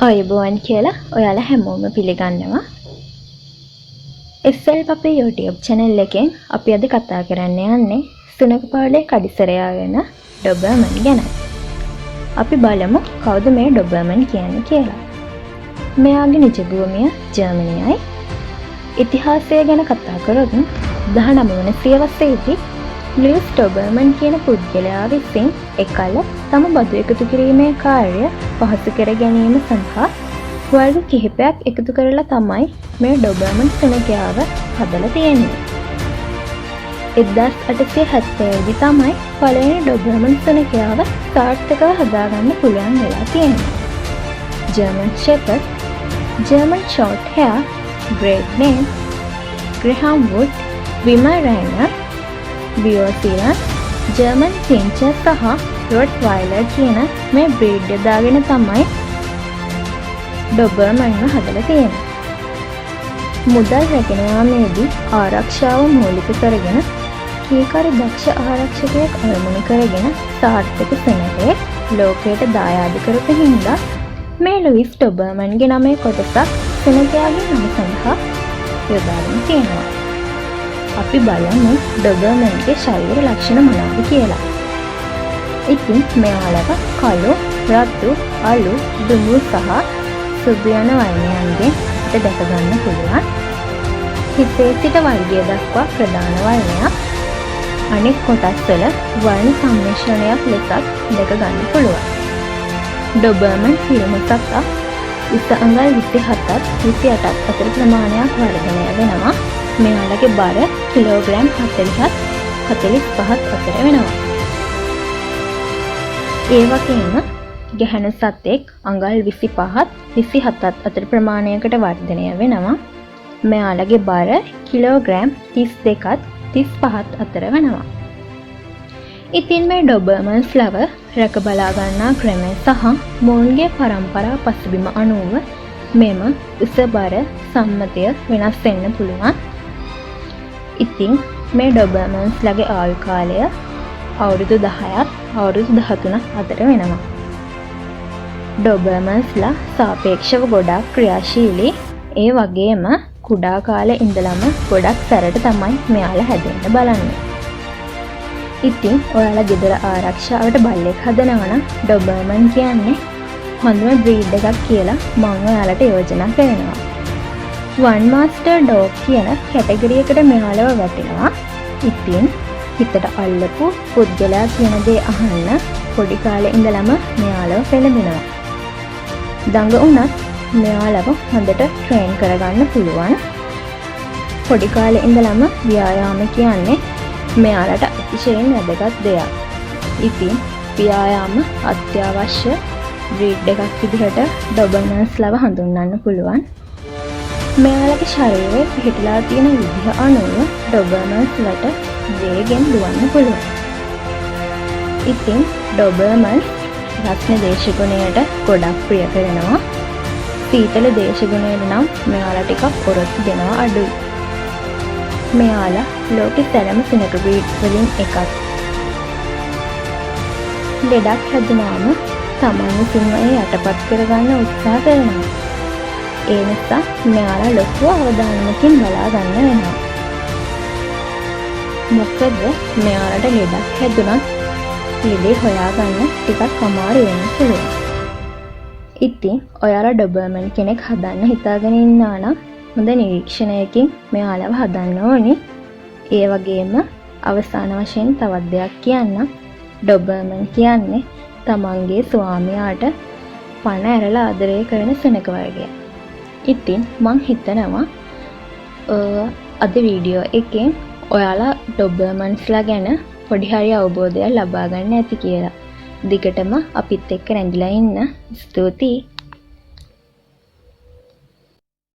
ආයුබෝවන් කියලා ඔයාලා හැමෝම පිළිගන්නවා. SL Puppy YouTube channel එකෙන් අපි අද කතා කරන්න යන්නේ සුනඛ පාලේ කඩිසරයා වෙන ඩොබර්මන් ගැන. අපි බලමු කවුද මේ ඩොබර්මන් කියන්නේ කියලා. මෙයාගේ නිජ භූමිය ජර්මනියයි. ඉතිහාසය ගැන කතා කරොත් 19 වන සියවසේදී ලූයිස් ඩොබර්මන් කියන පුද්ගලයා විසින් එකල තම බදු එකතු කිරීමේ කාර්යය පහසු කර ගැනීම සඳහා වර්ග කිහිපයක් එකතු කරලා තමයි මේ ඩොබර්මන් සුනඛයාව හදලා තියෙන්නේ. 1870 දී තමයි පළවෙනි ඩොබර්මන් සුනඛයාව සාර්ථකව හදාගන්න පුළුවන් වෙලා තියෙන්නේ. German shepherd, German short hair, great Dane, greyhound, Weimaraner, Beauceron, German pinscher සහ රොට් වයිලර් කියන මේ බ්‍රීඩ් යොදාගෙන තමයි ඩොබර්මන්ව හදලා තියෙන්නේ. මුදල් රැගෙන යාමේදී ආරක්ෂාව මූලික කරගෙන කීකරු දක්ෂ ආරක්ෂකයෙක් අරමුණු කරගෙන සාර්ථක සෙනගයක් ලෝකයට දායාද කරපු හින්දා මේ ලුයිස් ඩොබර්මන්ගේ නමේ කොටසක් සෙනගයාගේ නම සඳහා යොදාගෙන තියෙනවා. අපි බලමු ඩොබර්මන්ගේ ශරීර ලක්ෂණ මොනවද කියලා. ඉතින් මෙයාලව කළු, රතු, අලු, දුඹු සහ සුදු යන වර්ණයන්ගෙන් අපිට දැක ගන්න පුළුවන්. හිසේ සිට වර්ගය දක්වා ප්‍රධාන වර්ණයක්. අනෙක් කොටස් වල වර්ණ සම්මිශ්‍රණයක් ලෙසත් දැක ගන්න පුළුවන්. ඩොබර්මන් පිළිමසක් උස අඟල් 27ත් 28ත් අතර ප්‍රමාණයක් වර්ධනය වෙනවා. මෙයාලගේ බර කිලෝග්‍රෑම් 40ත් 45ත් අතර වෙනවා. ඒ වගේම ගැහැණු සතෙක් අඟල් 25ත් 27ත් අතර ප්‍රමාණයකට වර්ධනය වෙනවා. මෙයාලගේ බර කිලෝග්‍රෑම් 32ත් 35ත් අතර වෙනවා. ඉතින් මේ ඩොබර්මන්ස්ලව රැක බලා ගන්නා ක්‍රමය සහ මොවුන්ගේ පරම්පරා පසුබිම අනුව මෙම උස බර සම්මතය වෙනස් වෙන්න පුළුවන්. ඉතින් මේ ඩොබර්මන්ස්ලගේ ආයු කාලය අවුරුදු 10ත් අවුරුදු 13ක් අතර වෙනවා. ඩොබර්මන්ස්ලා සාපේක්ෂව ගොඩක් ක්‍රියාශීලී. ඒ වගේම කුඩා කාලේ ඉඳලම ගොඩක් සැරට තමයි මෙයාලා හැදෙන්න බලන්නේ. ඉතින් ඔයාලා ගෙදර ආරක්ෂාවට බල්ලෙක් හදනවා නම් ඩොබර්මන් කියන්නේ හොඳම බ්‍රීඩ් එකක් කියලා මම ඔයාලට යෝජනා කරනවා. වන් මාස්ටර් ඩොග් කියන කැටගරි එකට මෙයාලව වැටෙනවා. ඉතින් හිතට අල්ලපු පුද්ගලයා කියන දේ අහන්න පොඩි කාලේ ඉඳලම මෙයාලව පෙළඹෙනවා. දඟ වුණත් මෙයාලව හොඳට ට්‍රේන් කරගන්න පුළුවන්. පොඩි කාලේ ඉඳලම ව්‍යායාම කියන්නේ මෙයාලට අතිශයින් වැදගත් දෙයක්. ඉතින් ව්‍යායාම අත්‍යවශ්‍ය බ්‍රීඩ් එකක් විදිහට ඩොබර්මන්ස්ලව හඳුන්වන්න පුළුවන්. මෙයාලගේ ශරීරයේ පිහිටලා තියෙන විදිහ අනුව ඩොබර්මන්ස්ලට වේගෙන් දුවන්න පුළුවන්. ඉතින් ඩොබර්මන්ස් රස්නේ දේශගුණයට ගොඩක් ප්‍රිය කරනවා. සීතල දේශගුණයට නම් මෙයාලා ටිකක් ඔරොත්තු දෙනවා අඩුයි. මෙයාලා ලෝකෙ සැලම සුනඛ බ්‍රීඩ් වලින් එකක්. ලෙඩක් හැදුනාම තමන් විසින්ම ඒ යටපත් කරගන්න උත්සාහ කරනවා. ඒ නිසා මෙයාලා ලොකු අවධානයකින් බලා ගන්න වෙනවා. මොකද මෙයාලට ලෙඩක් හැදුනත් ලෙඩේ හොයාගන්න ටිකක් අමාරු වෙන්න පුළුවන්. ඉතින් ඔයාලා ඩොබර්මන් කෙනෙක් හදන්න හිතාගෙන ඉන්නා නම් හොඳ නිරීක්ෂණයකින් මෙයාලව හදන්න ඕනි. ඒ වගේම අවසාන වශයෙන් තවත් දෙයක් කියන්නම්. ඩොබර්මන් කියන්නේ තමන්ගේ ස්වාමියාට පණ ඇරලා ආදරය කරන සුනඛ වර්ගයක්. ඉතින් මං හිතනවා අද වීඩියෝ එකෙන් ඔයාලා ඩොබර්මන්ස්ලා ගැන පොඩි හරි අවබෝධයක් ලබා ගන්න ඇති කියලා. දිගටම අපිත් එක්ක රැඳිලා ඉන්න. ස්තුතියි.